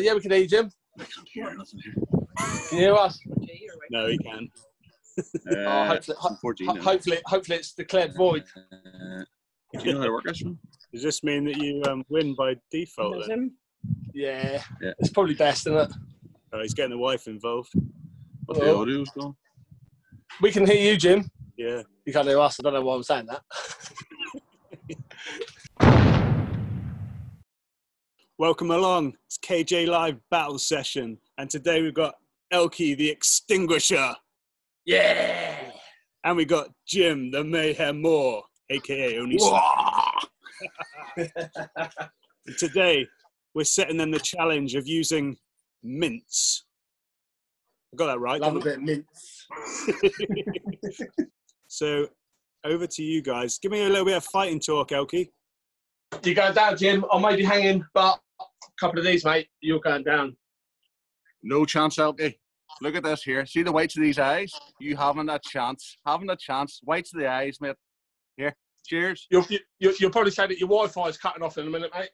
Yeah, we can hear you, Jim. I can't hear nothing here. Can you hear us? No, he can. Hopefully it's declared void. Do you know how to work this one? Does this mean that you win by default then? Yeah, it's probably best, isn't it? Oh, he's getting the wife involved. But the audio's gone. We can hear you, Jim. Yeah. You can't hear us. I don't know why I'm saying that. Welcome along. It's KJ Live Battle Session. And today we've got Elkie the Extinguisher. Yeah! And we got Jim the Mayhem Moore, a.k.a. Only. Today, we're setting them the challenge of using mints. I got that right. Love a bit of mints. So, over to you guys. Give me a little bit of fighting talk, Elkie. You're going down, Jim. I may be hanging, but a couple of these, mate, you're going down. No chance, Elkie. Look at this here. See the whites of these eyes? You haven't a chance. Haven't a chance. Whites of the eyes, mate. Here. Cheers. You'll probably say that your Wi-Fi is cutting off in a minute, mate.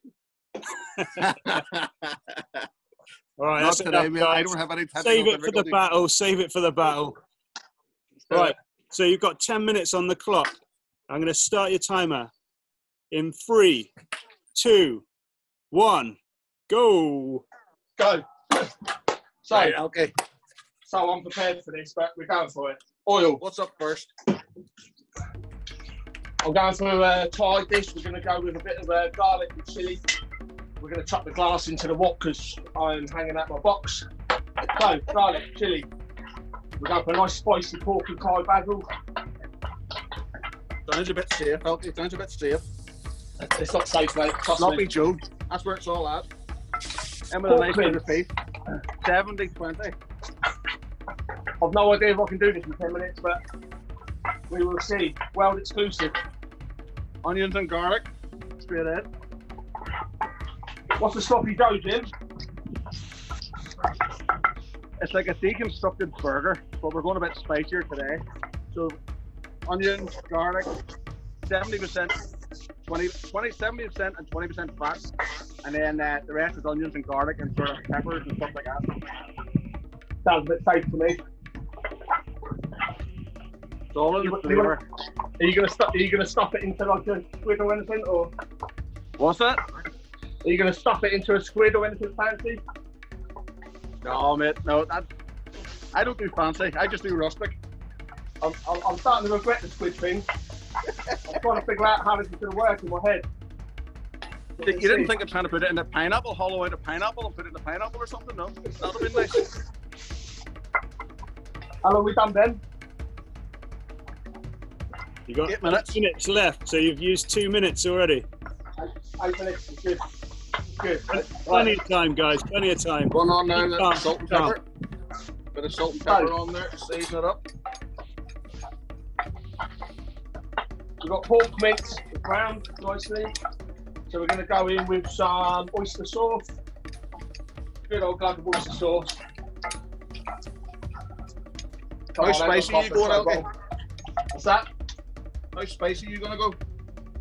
All right, not today, mate. I don't have any time. Save it for the battle. Save it for the battle. Right. So you've got 10 minutes on the clock. I'm going to start your timer in 3, 2, 1, go. Go. So, right, okay. So I'm prepared for this, but we're going for it. Oil. What's up first? I'm going for a Thai dish. We're going to go with a bit of garlic and chilli. We're going to chuck the glass into the wok because I'm hanging out my box. So, garlic, chilli. We're going for a nice spicy pork and Thai basil. Sounds a bit safe, Elkie. Sounds a bit safe. It's not safe, mate. Sloppy Joe. That's where it's all at. And with a nice bit of beef. 70-20. I've no idea if I can do this in 10 minutes, but we will see. World exclusive. Onions and garlic. Straight in. What's the sloppy Joe, Jim? It's like a deconstructed burger, but we're going a bit spicier today. So, onions, garlic, 70%, 70% and 20% fat, and then the rest is onions and garlic and sort of peppers and stuff like that. Sounds a bit safe to me. It's all in the flavour. Are you gonna stuff it into like a squid or anything, or what's that? Are you gonna stuff it into a squid or anything fancy? No, mate. No, I don't do fancy. I just do rustic. I'm starting to regret the squid thing. I'm trying to figure out how this is going to work in my head. You didn't think of trying to put it in a pineapple, hollow out a pineapple and put it in a pineapple or something? No? That would have been nice. How long have we done, Ben? You got 8 minutes. 8 minutes left, so you've used 2 minutes already. 8 minutes is good. Good. Plenty of time, guys. Plenty of time. Going on now, the salt and pepper. Bit of salt and pepper on there, season it up. We've got pork mince browned nicely. So we're going to go in with some oyster sauce. Good old glug of oyster sauce. How spicy are you going, Elkie? What's that? How spicy are you going to go?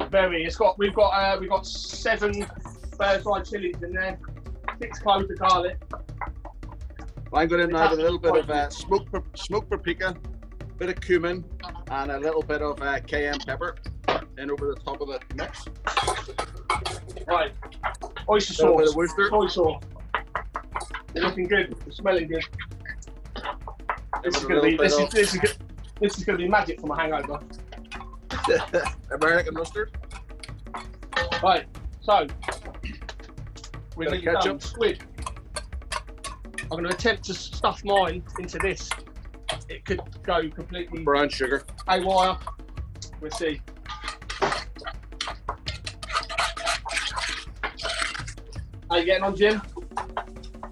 Very. We've got 7 fried chilies in there, 6 cloves of garlic. I'm going in now with a little bit of smoked paprika, bit of cumin, and a little bit of cayenne pepper in over the top of the mix. Right, oyster sauce. A bit of oyster. Soy sauce. They're looking good. They're smelling good. This is going to be magic for my hangover. American mustard. Right, so we're going to get ketchup. Squid. I'm going to attempt to stuff mine into this. It could go completely brown sugar. haywire. We'll see. How you getting on, Jim?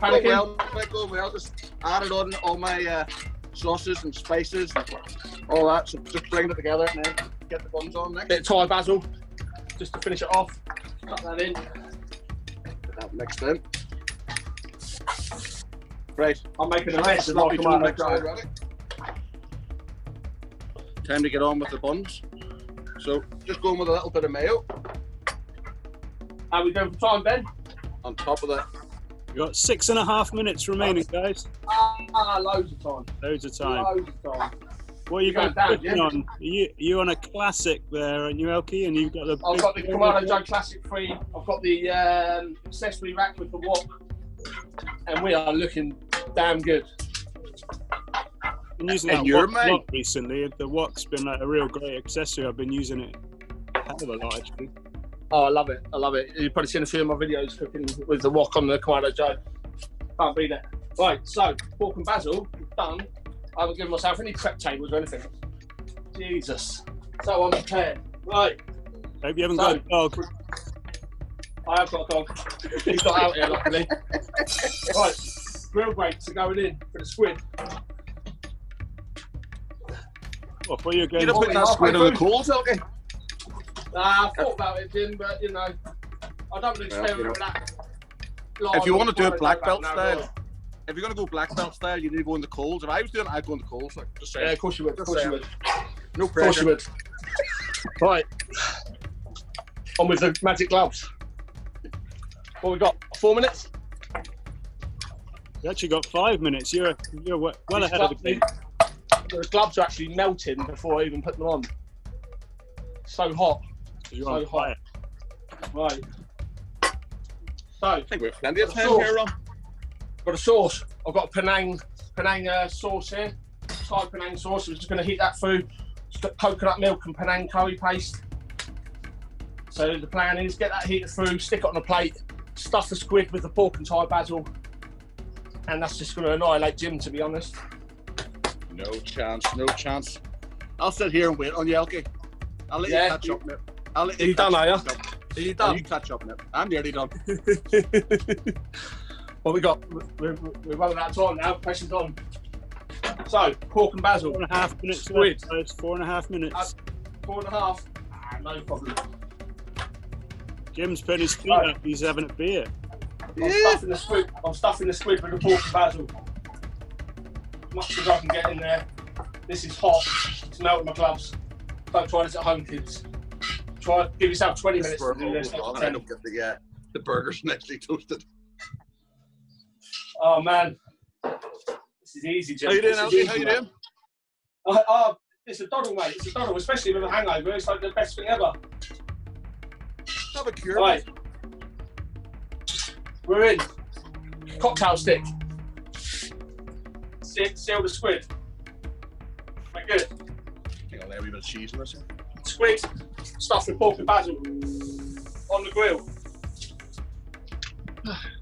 Panicking? Go well. Just added on all my sauces and spices and all that. So just bring it together and then get the buns on next. Bit of Thai basil, just to finish it off. Cut that in. Get that mixed in. Right. I'm making a mess of my tomato. Time to get on with the buns. So just going with a little bit of mayo. How we doing for time, Ben? On top of the You've got 6.5 minutes remaining, guys. Loads of time. Loads of time. Loads of time. What are you You're guys going down, cooking on? Are you on a classic there, aren't you, Elkie? And you've got the. I've got the Kamado Joe Classic 3. I've got the accessory rack with the wok, and we are looking damn good. I've been using that wok a lot recently. The wok's been like a real great accessory. I've been using it a hell of a lot, actually. Oh, I love it. I love it. You've probably seen a few of my videos cooking with the wok on the Kamado Joe. Can't beat it. Right, so pork and basil done. I haven't given myself any prep tables or anything. Jesus. So I'm prepared. Right. Hope you haven't got a dog. I have got a dog. He's not out here, luckily. Right. Grill grates are going in for the squid. What, for you You don't put that squid on the coals, okay? I thought about it, Jim, but you know, I don't experiment with that. If you want to do it black belt style, if you're going to go black belt style, you need to go in the coals. If I was doing it, I'd go in the coals. Like, just saying. Yeah, of course you would. Of course you would. No pressure. Of course you would. Right. On with the magic gloves. What we got? 4 minutes? You actually got 5 minutes. You're well ahead of the game. The gloves are actually melting before I even put them on. So hot. You're so hot. Right. So, I think we've plenty of time here, Ron. Got a sauce. I've got a Penang sauce here. Thai Penang sauce. We're just going to heat that through. Just got coconut milk and Penang curry paste. So the plan is get that heated through, stick it on a plate, stuff the squid with the pork and Thai basil, and that's just going to annihilate Jim, to be honest. No chance, no chance. I'll sit here and wait on you, Elkie. I'll let you catch up, mate. I'll let you done, are you? Are you done? You catch up, mate. I'm nearly done. What we got? We're running out of time now. Pressure's on. So, pork and basil. 4.5 minutes. Squid. Left, 4.5 minutes. 4.5. No problem. Jim's putting his feet up. He's having a beer. I'm stuffing the squid with the pork and basil. As much as I can get in there. This is hot. It's melting my gloves. Don't try this at home, kids. Give yourself 20 minutes to do this. I don't get the burgers nicely toasted. Oh man, this is easy, Jim. How you doing, Elkie? How you doing? It's a doddle, mate. It's a doddle, especially with a hangover. It's like the best thing ever. Have a cure. Right. We're in. Cocktail stick. Seal the squid. We're good. Hang on, there, a wee bit of cheese in this. Squid stuffed with pork and basil on the grill.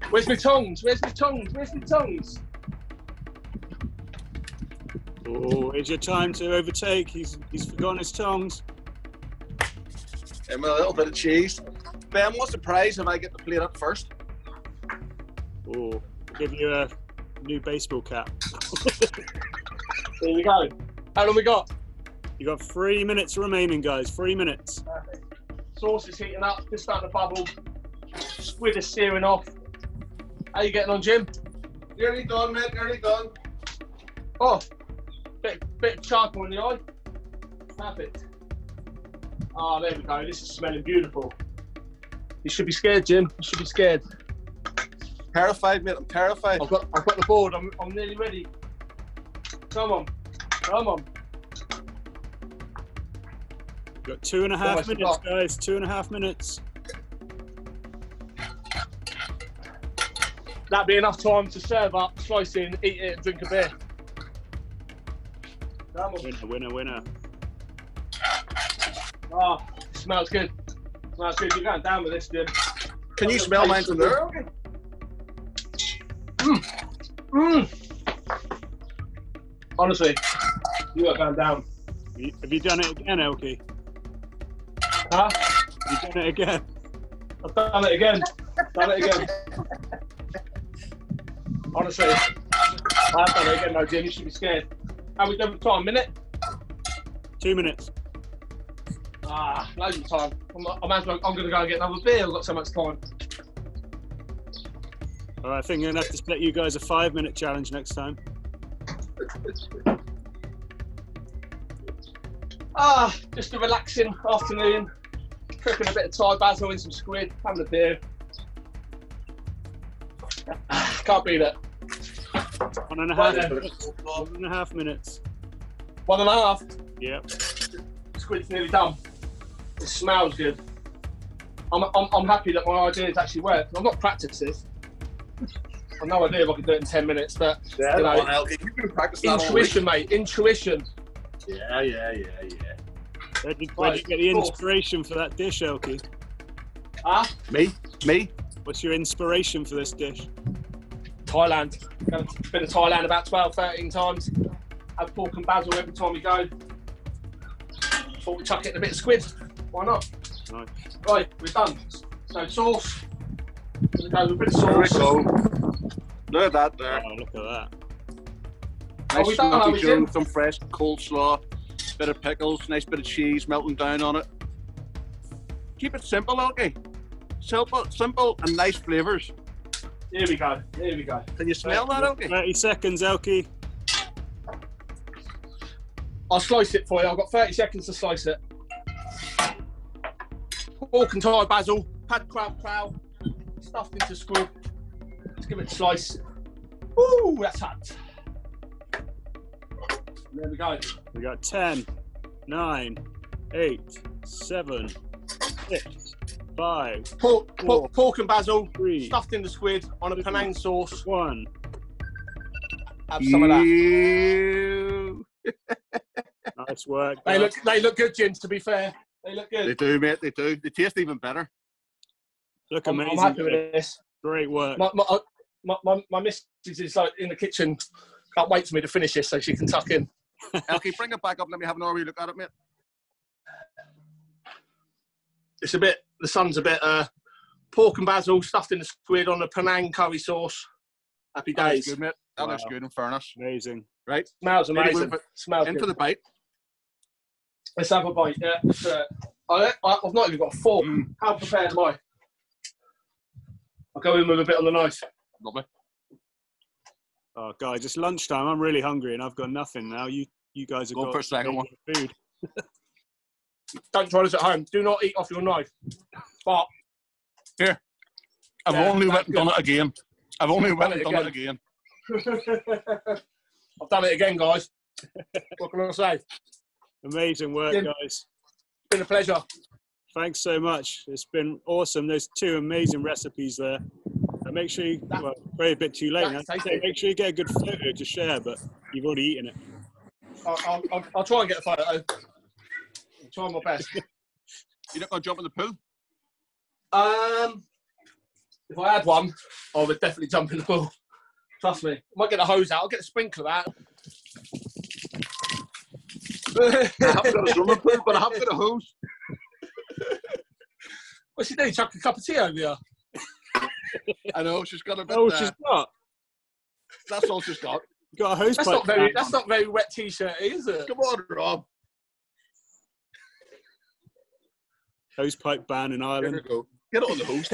Where's my tongs? Where's my tongs? Where's my tongs? Oh, here's your time to overtake. He's forgotten his tongs. And with a little bit of cheese. Ben, what's the prize if I get the plate up first? Oh, I'll give you a new baseball cap. There you go. How long we got? You got 3 minutes remaining, guys. 3 minutes. Perfect. Sauce is heating up, just starting to bubble. Squid is searing off. How you getting on, Jim? Nearly done, mate. Nearly done. Oh, bit of charcoal in the eye. Perfect. Oh, there we go. This is smelling beautiful. You should be scared, Jim. You should be scared. Terrified, mate. I'm terrified. I've got the board. I'm nearly ready. Come on. Come on. You've got 2.5 minutes, guys. 2.5 minutes. That'd be enough time to serve up, slice in, eat it, and drink a beer. Come on. Winner, winner, winner. Oh, it smells good. Smells good. You're going down with this, Jim. Can you smell mine from there? Okay. Honestly, you are going down. Have you done it again, Elkie? Huh? Have you done it again? I've done it again. Done it again. Honestly, I've done it again, though, Jim. You should be scared. How we done for time? Minute? 2 minutes. Loads of time. I'm going to go and get another beer. I've got so much time. All right, I think I'm going to have to set you guys a 5-minute challenge next time. Just a relaxing afternoon. Cooking a bit of Thai basil and some squid. Having a beer. Can't beat it. 1.5 Right minutes. 1.5 minutes. 1.5. Yep. Squid's nearly done. It smells good. I'm happy that my idea has actually worked. I've not practiced this. I've no idea if I can do it in 10 minutes, but Yeah, you know, you've been practicing that all intuition, mate. Intuition. week. Yeah. Where'd you get the inspiration for that dish, Elkie? Ah, Me? What's your inspiration for this dish? Thailand. Been to Thailand about 12, 13 times. Have pork and basil every time we go. Thought we'd chuck it in a bit of squid. Why not? Nice. Right, we're done. So sauce. We're gonna go with a bit of There we sauce. go. Look at that there. Oh, look at that. Nice we done, are smoky we, Joe, Jim? some fresh coleslaw, bit of pickles, nice bit of cheese melting down on it. Keep it simple, okay? Simple and nice flavours. Here we go. Here we go. Can you smell that, okay? 30 seconds, Elkie. I'll slice it for you. I've got 30 seconds to slice it. Pork and Thai basil, pad crab crow, stuffed into squid. Let's give it a slice. Ooh, that's hot. There we go. We got 10, 9, 8, 7, 6, 5, Pork and basil, 3, stuffed into squid on a Penang sauce. 1. Have some of that. You. Nice work. They guys. look good, Jim, to be fair. They look They good. do, mate. They do. They taste even better. Look I'm amazing. happy guys. with this. Great work. My missus is like in the kitchen. Can't wait for me to finish this so she can tuck in. Elkie, bring it back up. Let me have an hour look at it, mate. It's a bit, the sun's a bit pork and basil stuffed in the squid on a Penang curry sauce. Happy That looks days. good, mate. That Wow. looks good, in fairness. Amazing. Right? Smells Maybe amazing. we'll- Smells In good. for the bite. Let's have a bite. Yeah. I've not even got a fork. How prepared am I? I'll go in with a bit on the knife. Lovely. Oh, guys, it's lunchtime. I'm really hungry and I've got nothing now. You guys have Go got for a second one. food. Don't try this at home. Do not eat off your knife. But Here. I've Yeah, only that's went and done it again. I've only went and done it again. again. I've done it again, guys. What can I say? Amazing work, Yeah. guys. It's been a pleasure. Thanks so much. It's been awesome. There's 2 amazing recipes there. And make sure you, well, very a bit too late now. That's tasty. Make sure you get a good photo to share, but you've already eaten it. I'll try and get a photo. I'll try my best. You're not going to jump in the pool? If I had one, I would definitely jump in the pool. Trust me. I might get a hose out. I'll get a sprinkler out. I haven't got a swimming pool, but I have got a hose. What's she doing? Chuck a cup of tea over here? I know, she's got a bit Oh, she's got. That's all she's got. You got a hose That's pipe. not very wet t-shirt, is it? Come on, Rob. Hose pipe ban in Here Ireland. we go. Get it on the hose.